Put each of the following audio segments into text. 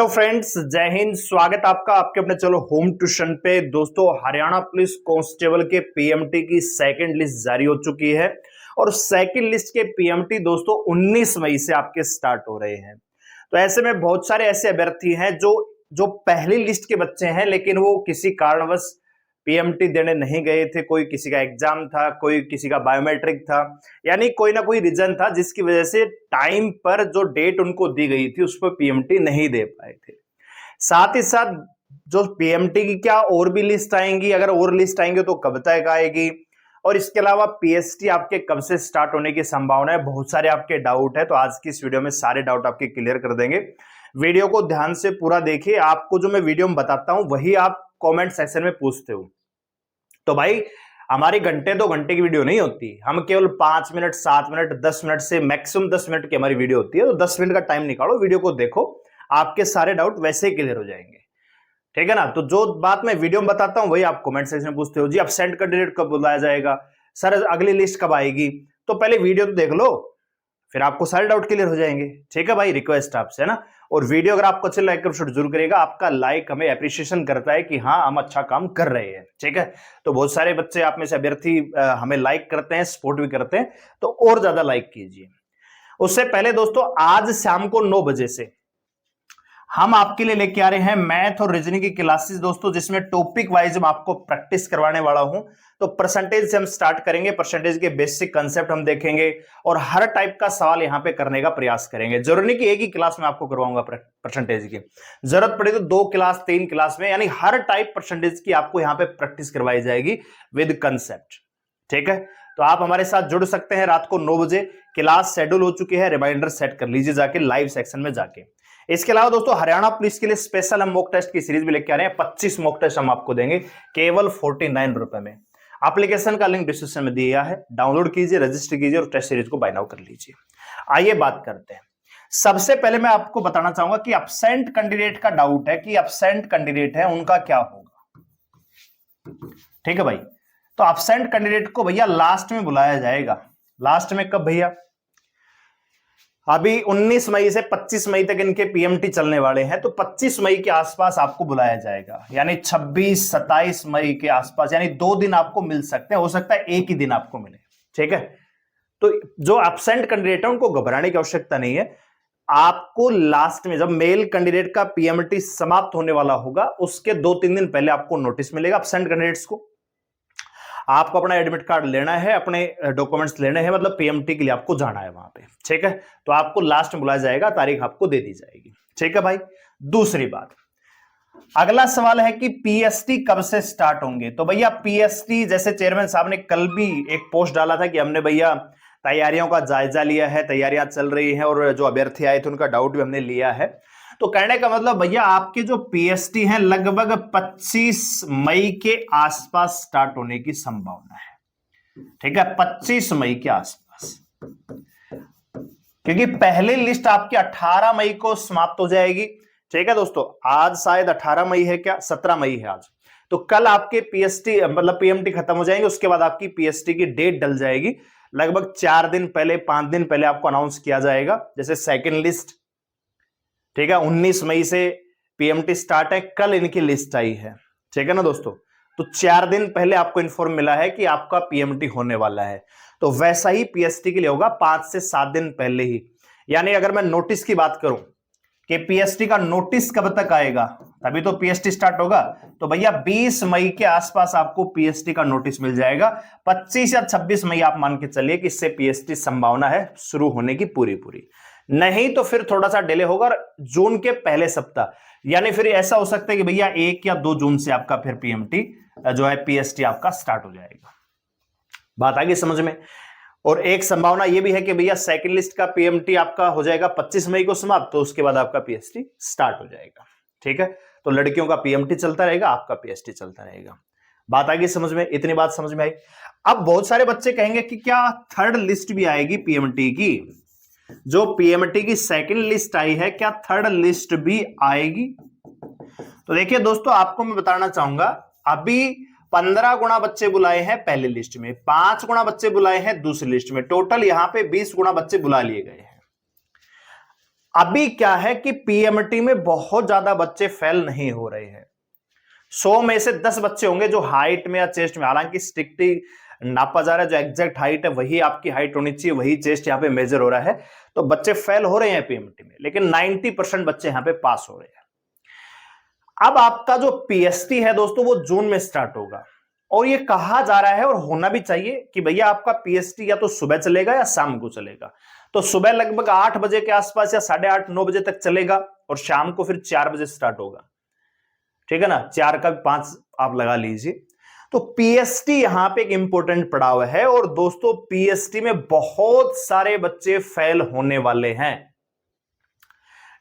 Hello friends, जय हिंद। स्वागत आपका आपके अपने चलो होम ट्यूशन पे। दोस्तों, हरियाणा पुलिस कांस्टेबल के पीएमटी की सेकंड लिस्ट जारी हो चुकी है और सेकंड लिस्ट के पीएमटी दोस्तों 19 मई से आपके स्टार्ट हो रहे हैं। तो ऐसे में बहुत सारे ऐसे अभ्यर्थी हैं जो जो पहली लिस्ट के बच्चे हैं, लेकिन वो किसी कारणवश पीएमटी देने नहीं गए थे। कोई किसी का एग्जाम था, कोई किसी का बायोमेट्रिक था, यानी कोई ना कोई रीजन था जिसकी वजह से टाइम पर जो डेट उनको दी गई थी उस पर पीएमटी नहीं दे पाए थे। साथ ही साथ जो पीएमटी की क्या और भी लिस्ट आएंगी, अगर और लिस्ट आएंगे तो कब तक आएगी, और इसके अलावा पीएसटी आपके कब से स्टार्ट होने की संभावना है। बहुत सारे आपके डाउट है, तो आज की इस वीडियो में सारे डाउट आपके क्लियर कर देंगे। वीडियो को ध्यान से पूरा देखिए। आपको जो मैं वीडियो में बताता हूं वही आप कमेंट सेक्शन में पूछते हो। तो भाई, हमारी घंटे 2 घंटे की वीडियो नहीं होती, हम केवल 5 मिनट 7 मिनट 10 मिनट से मैक्सिमम 10 मिनट की हमारी वीडियो होती है। तो 10 मिनट का टाइम निकालो, वीडियो को देखो, आपके सारे डाउट वैसे ही क्लियर हो जाएंगे। ठीक है ना। तो जो बात मैं वीडियो में बताता हूं वही आप कमेंट सेक्शन में पूछते हो। जी, एब्सेंट कैंडिडेट कब बुलाया जाएगा, सर अगली लिस्ट कब आएगी। तो पहले वीडियो तो देख लो, फिर आपको सारे डाउट क्लियर हो जाएंगे। ठीक है भाई, रिक्वेस्ट आपसे है ना। और वीडियो अगर आपको अच्छा लाइक जरूर करेगा। आपका लाइक हमें अप्रिशिएशन करता है कि हाँ, हम अच्छा काम कर रहे हैं। ठीक है। तो बहुत सारे बच्चे आप में से अभ्यर्थी हमें लाइक करते हैं, सपोर्ट भी करते हैं, तो और ज्यादा लाइक कीजिए। उससे पहले दोस्तों, आज शाम को 9 बजे से हम आपके लिए लेके आ रहे हैं मैथ और रीजनिंग की क्लासेस दोस्तों, जिसमें टॉपिक वाइज हम आपको प्रैक्टिस करवाने वाला हूं। तो परसेंटेज से हम स्टार्ट करेंगे, परसेंटेज के बेसिक कंसेप्ट हम देखेंगे और हर टाइप का सवाल यहां पे करने का प्रयास करेंगे। जरूरी नहीं कि एक ही क्लास में आपको करवाऊंगा परसेंटेज की, जरूरत पड़े तो 2 क्लास 3 क्लास में, यानी हर टाइप परसेंटेज की आपको यहां पे प्रैक्टिस करवाई जाएगी विद कंसेप्ट। ठीक है। तो आप हमारे साथ जुड़ सकते हैं। रात को 9 बजे क्लास शेड्यूल हो चुकी है, रिमाइंडर सेट कर लीजिए जाके लाइव सेक्शन में जाके। इसके अलावा दोस्तों, हरियाणा पुलिस के लिए स्पेशल हम मॉक टेस्ट की सीरीज भी लेके आ रहे हैं। 25 मॉक टेस्ट हम आपको देंगे केवल 49 रुपए में। एप्लीकेशन का लिंक डिस्क्रिप्शन में दिया है, डाउनलोड कीजिए, रजिस्टर कीजिए और टेस्ट सीरीज को बाय नाउ कर लीजिए। आइए बात करते हैं। सबसे पहले मैं आपको बताना चाहूंगा कि एब्सेंट कैंडिडेट का डाउट है कि एब्सेंट कैंडिडेट है उनका क्या होगा। ठीक है भाई। तो एब्सेंट कैंडिडेट को भैया लास्ट में बुलाया जाएगा। लास्ट में कब भैया? अभी 19 मई से 25 मई तक इनके पीएमटी चलने वाले हैं, तो 25 मई के आसपास आपको बुलाया जाएगा, यानी 26-27 मई के आसपास, यानी 2 दिन आपको मिल सकते हैं। हो सकता है एक ही दिन आपको मिले। ठीक है। तो जो एब्सेंट कैंडिडेट है उनको घबराने की आवश्यकता नहीं है। आपको लास्ट में जब मेल कैंडिडेट का पीएमटी समाप्त होने वाला होगा उसके 2-3 दिन पहले आपको नोटिस मिलेगा एब्सेंट कैंडिडेट्स को। आपको अपना एडमिट कार्ड लेना है, अपने डॉक्यूमेंट्स लेने हैं, मतलब पीएमटी के लिए आपको जाना है वहां पे। ठीक है। तो आपको लास्ट में बुलाया जाएगा, तारीख आपको दे दी जाएगी। ठीक है भाई। दूसरी बात, अगला सवाल है कि पीएसटी कब से स्टार्ट होंगे। तो भैया पीएसटी, जैसे चेयरमैन साहब ने कल भी एक पोस्ट डाला था कि हमने भैया तैयारियों का जायजा लिया है, तैयारियां चल रही हैं और जो अभ्यर्थी आए थे उनका डाउट भी हमने लिया है। तो कहने का मतलब भैया आपके जो पीएसटी हैं लगभग 25 मई के आसपास स्टार्ट होने की संभावना है। ठीक है, 25 मई के आसपास, क्योंकि पहली लिस्ट आपकी 18 मई को समाप्त हो जाएगी। ठीक है दोस्तों, आज शायद 18 मई है, क्या 17 मई है आज। तो कल आपके पीएसटी मतलब पीएमटी खत्म हो जाएंगे, उसके बाद आपकी पीएसटी की डेट डल जाएगी। लगभग 4 दिन पहले 5 दिन पहले आपको अनाउंस किया जाएगा। जैसे सेकंड लिस्ट, ठीक है, 19 मई से पीएमटी स्टार्ट है, कल इनकी लिस्ट आई है। ठीक है ना दोस्तों। तो 4 दिन पहले आपको इन्फॉर्म मिला है कि आपका पीएमटी होने वाला है। तो वैसा ही पीएसटी के लिए होगा 5 से 7 दिन पहले ही। यानी अगर मैं नोटिस की बात करूं कि पीएसटी का नोटिस कब तक आएगा, तभी तो पीएसटी स्टार्ट होगा। तो भैया 20 मई के आसपास आपको पीएसटी का नोटिस मिल जाएगा। 25 या 26 मई आप मान के चलिए कि इससे पीएसटी संभावना है शुरू होने की पूरी पूरी। नहीं तो फिर थोड़ा सा डिले होगा जून के पहले सप्ताह, यानी फिर ऐसा हो सकता है कि भैया 1 या 2 जून से आपका फिर पीएमटी जो है पीएसटी आपका स्टार्ट हो जाएगा। बात आ गई समझ में। और एक संभावना यह भी है कि भैया सेकंड लिस्ट का पीएमटी आपका हो जाएगा 25 मई को समाप्त, तो उसके बाद आपका पीएसटी स्टार्ट हो जाएगा। ठीक है। तो लड़कियों का पीएमटी चलता रहेगा, आपका पीएसटी चलता रहेगा। बात आ गई समझ में। इतनी बात समझ में आई। अब बहुत सारे बच्चे कहेंगे कि क्या थर्ड लिस्ट भी आएगी पीएमटी की? जो पीएमटी की सेकंड लिस्ट आई है, क्या थर्ड लिस्ट भी आएगी? तो देखिए दोस्तों, आपको मैं बताना चाहूंगा, अभी 15 गुना बच्चे बुलाए हैं पहली लिस्ट में, 5 गुना बच्चे बुलाए हैं दूसरी लिस्ट में, टोटल यहां पे 20 गुना बच्चे बुला लिए गए हैं। अभी क्या है कि पीएमटी में बहुत ज्यादा बच्चे फेल नहीं हो रहे हैं। 100 में से 10 बच्चे होंगे जो हाइट में या चेस्ट में, हालांकि स्ट्रिक्टली नापा जा रहा है जो एग्जैक्ट हाइट है वही आपकी हाइट होनी चाहिए, वही चेस्ट यहां पे मेजर हो रहा है, तो बच्चे फेल हो रहे हैं पीएमटी में, लेकिन 90% बच्चे यहां पे पास हो रहे हैं। अब आपका जो पीएसटी है दोस्तों वो जून में स्टार्ट होगा, और ये कहा जा रहा है और होना भी चाहिए कि भैया आपका पीएसटी या तो सुबह चलेगा या शाम को चलेगा। तो सुबह लगभग 8 बजे के आसपास या 8:30 9 बजे तक चलेगा, और शाम को फिर 4 बजे स्टार्ट होगा, ठीक है ना, 4 का 5 आप लगा लीजिए। तो पीएसटी यहां पे एक इंपॉर्टेंट पड़ाव है, और दोस्तों पीएसटी में बहुत सारे बच्चे फेल होने वाले हैं,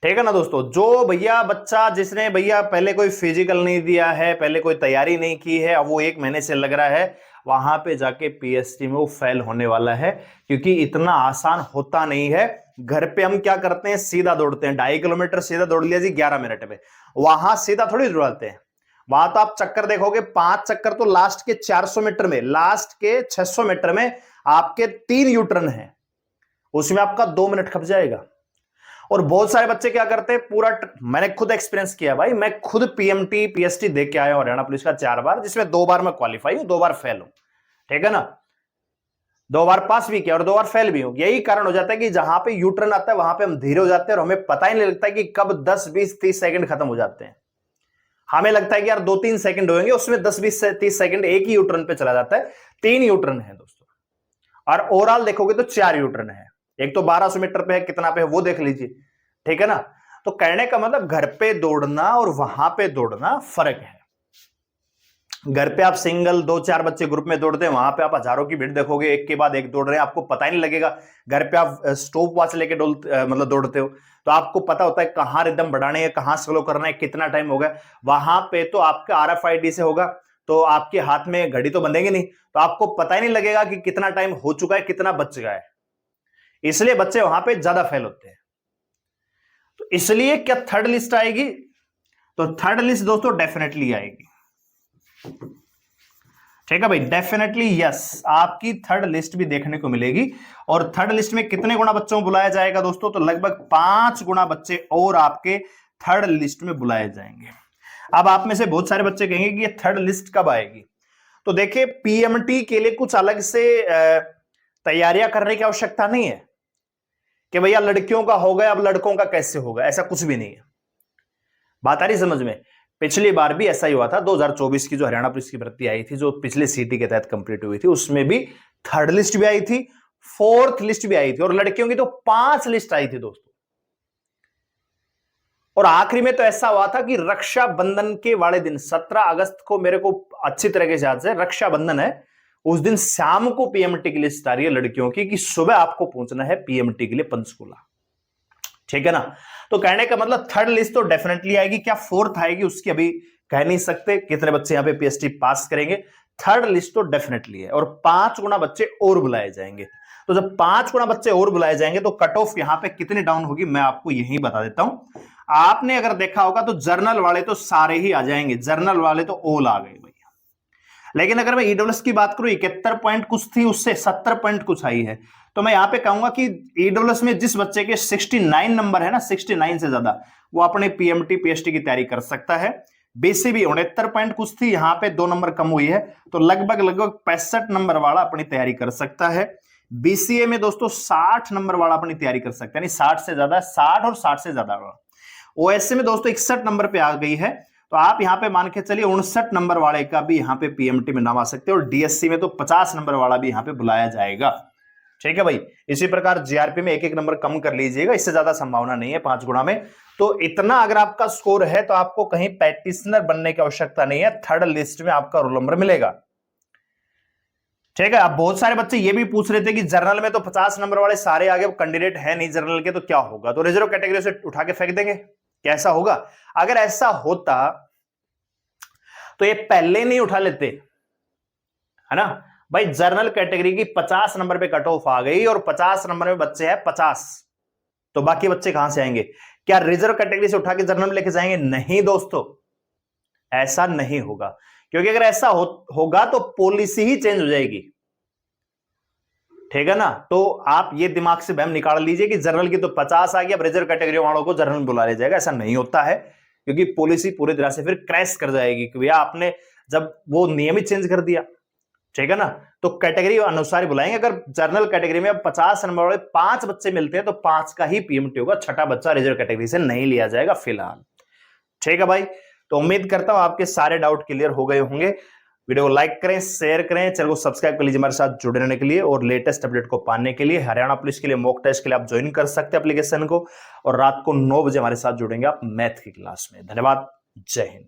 ठीक है ना दोस्तों। जो भैया बच्चा जिसने भैया पहले कोई फिजिकल नहीं दिया है, पहले कोई तैयारी नहीं की है, अब वो 1 महीने से लग रहा है, वहां पे जाके पीएसटी में वो फेल होने वाला है, क्योंकि इतना आसान होता नहीं है। घर पे हम क्या करते हैं, सीधा दौड़ते हैं, 2.5 किलोमीटर सीधा दौड़ लिया जी 11 मिनट में, वहां सीधा थोड़ी दौड़ाते हैं। वहां तो आप चक्कर देखोगे, 5 चक्कर तो लास्ट के 400 मीटर में, लास्ट के 600 मीटर में आपके 3 यूटर्न है, उसमें आपका 2 मिनट खप जाएगा। और बहुत सारे बच्चे क्या करते हैं, पूरा मैंने खुद एक्सपीरियंस किया भाई, मैं खुद पीएमटी पीएसटी देख के आया हूं हरियाणा पुलिस का 4 बार, जिसमें 2 बार मैं क्वालिफाई हूं, 2 बार फेल हूं, ठीक है ना, 2 बार पास भी किया और 2 बार फेल भी हूं। यही कारण हो जाता है कि जहां पे यू टर्न आता है वहां पे हम धीरे हो जाते हैं, और हमें पता ही नहीं लगता कि कब 10 20 30 सेकंड खत्म हो जाते हैं। हमें लगता है कि यार 2-3 सेकंड होंगे, उसमें 10 20 से 30 सेकंड एक ही यूटर्न पे चला जाता है। 3 यूटर्न है दोस्तों, और ओवरऑल देखोगे तो 4 यूटर्न है। एक तो 1200 मीटर पे है, कितना पे है वो देख लीजिए, ठीक है ना। तो कहने का मतलब घर पे दौड़ना और वहां पे दौड़ना फर्क है। घर पे आप सिंगल 2-4 बच्चे ग्रुप में दौड़ते हैं, वहां पे आप हजारों की भीड़ देखोगे, एक के बाद एक दौड़ रहे हैं, आपको पता ही नहीं लगेगा। घर पे आप स्टॉप वॉच लेके मतलब दौड़ते हो, तो आपको पता होता है कहां रिदम बढ़ाने है, कहां स्लो करना है, कितना टाइम होगा। वहां पे तो आपका RFID से होगा, तो आपके हाथ में घड़ी तो बंधेगी नहीं, तो आपको पता ही नहीं लगेगा कि कितना टाइम हो चुका है, कितना बच गया है। इसलिए बच्चे वहां पे ज्यादा फेल होते हैं। तो इसलिए क्या थर्ड लिस्ट आएगी, तो थर्ड लिस्ट दोस्तों डेफिनेटली आएगी, ठीक है भाई, डेफिनेटली यस, आपकी थर्ड लिस्ट भी देखने को मिलेगी। और थर्ड लिस्ट में कितने गुना बच्चों को बुलाया जाएगा दोस्तों, तो लगभग 5 गुना बच्चे और आपके थर्ड लिस्ट में बुलाए जाएंगे। अब आप में से बहुत सारे बच्चे कहेंगे कि ये थर्ड लिस्ट कब आएगी, तो देखिए पीएमटी के लिए कुछ अलग से तैयारियां करने की आवश्यकता नहीं है कि भैया लड़कियों का हो गया अब लड़कों का कैसे होगा, ऐसा कुछ भी नहीं है। बात आ रही समझ में। पिछली बार भी ऐसा ही हुआ था, 2024 की जो हरियाणा पुलिस की भर्ती आई थी, जो पिछले सीटी के तहत कंप्लीट हुई थी, उसमें भी थर्ड लिस्ट भी आई थी, फोर्थ लिस्ट भी आई थी, और लड़कियों की तो 5 लिस्ट आई थी दोस्तों। और आखिरी में तो ऐसा हुआ था कि रक्षाबंधन के वाले दिन 17 अगस्त को, मेरे को अच्छी तरह से याद है, रक्षाबंधन है, उस दिन शाम को पीएमटी की लिस्ट आ रही है लड़कियों की, कि सुबह आपको पहुंचना है पीएमटी के लिए पंचकुला, ठीक है ना। तो कहने का मतलब थर्ड लिस्ट तो डेफिनेटली आएगी, क्या फोर्थ आएगी उसकी अभी कह नहीं सकते, कितने बच्चे यहां पे पीएसटी पास करेंगे। थर्ड लिस्ट तो डेफिनेटली है, और 5 गुना बच्चे और बुलाए जाएंगे। तो जब 5 गुना बच्चे और बुलाए जाएंगे तो कट ऑफ यहां पे कितनी डाउन होगी मैं आपको यही बता देता हूं। आपने अगर देखा होगा तो जर्नल वाले तो सारे ही आ जाएंगे, जर्नल वाले तो ऑल आ गए भैया। लेकिन अगर मैं ईडब्ल्यूएस की बात करूं, 71 पॉइंट कुछ थी, उससे 70 पॉइंट कुछ आई है, तो मैं यहां पे कहूंगा कि ईडब्ल्यूएस में जिस बच्चे के 69 नंबर है ना, 69 से ज्यादा, वो अपने पीएमटी पीएसटी की तैयारी कर सकता है। बीसीबी 69 पॉइंट कुछ थी, यहां पे 2 नंबर कम हुई है, तो लगभग 65 नंबर वाला अपनी तैयारी कर सकता है। बीसीए में दोस्तों 60 नंबर वाला अपनी तैयारी कर सकता है, यानी 60 से ज्यादा, 60 और 60 से ज्यादा वाला। ओएससी में दोस्तों 61 नंबर पे आ गई है, तो आप यहां पे मान के चलिए 59 नंबर वाले का भी यहां पे पीएमटी में नाम आ सकते हैं, और डीएससी में तो 50 नंबर वाला भी यहां पे बुलाया जाएगा, ठीक है भाई। इसी प्रकार जीआरपी में 1-1 नंबर कम कर लीजिएगा, इससे ज्यादा संभावना नहीं है 5 गुना में। तो इतना अगर आपका स्कोर है तो आपको कहीं प्रैक्टिशनर बनने की आवश्यकता नहीं है, थर्ड लिस्ट में आपका रोल नंबर मिलेगा, ठीक है। अब बहुत सारे बच्चे ये भी पूछ रहे थे कि जर्नल में तो 50 नंबर वाले सारे आगे कैंडिडेट है नहीं जर्नल के, तो क्या होगा, तो रिजर्व कैटेगरी से उठा के फेंक देंगे, कैसा होगा। अगर ऐसा होता तो ये पहले नहीं उठा लेते, है ना भाई। जर्नल कैटेगरी की 50 नंबर पे कट ऑफ आ गई, और 50 नंबर में बच्चे हैं 50, तो बाकी बच्चे कहां से आएंगे। क्या रिजर्व कैटेगरी से उठा के जर्नल में लेके जाएंगे, नहीं दोस्तों, ऐसा नहीं होगा, क्योंकि अगर ऐसा होगा तो पॉलिसी ही चेंज हो जाएगी। ठीक है ना। तो आप ये दिमाग से वहम निकाल लीजिए कि जनरल की तो 50 आ गया, अब रिजर्व कैटेगरी वालों को जनरल बुला लिया जाएगा, ऐसा नहीं होता है, क्योंकि पॉलिसी पूरी तरह से फिर क्रैश कर जाएगी कि भैया आपने जब वो नियम ही चेंज कर दिया, ठीक है ना। तो कैटेगरी अनुसार ही बुलाएंगे। अगर जनरल कैटेगरी में अब 50 नंबर वाले 5 बच्चे मिलते हैं तो 5 का ही पीएमटी होगा, छठा बच्चा रिजर्व कैटेगरी से नहीं लिया जाएगा फिलहाल। ठीक है भाई, तो उम्मीद करता हूं आपके सारे डाउट क्लियर हो गए होंगे। वीडियो को लाइक करें, शेयर करें, चैनल को सब्सक्राइब कर लीजिए हमारे साथ जुड़े रहने के लिए, और लेटेस्ट अपडेट को पाने के लिए हरियाणा पुलिस के लिए मॉक टेस्ट के लिए आप ज्वाइन कर सकते हैं एप्लीकेशन को, और रात को 9 बजे हमारे साथ जुड़ेंगे आप मैथ की क्लास में। धन्यवाद, जय हिंद।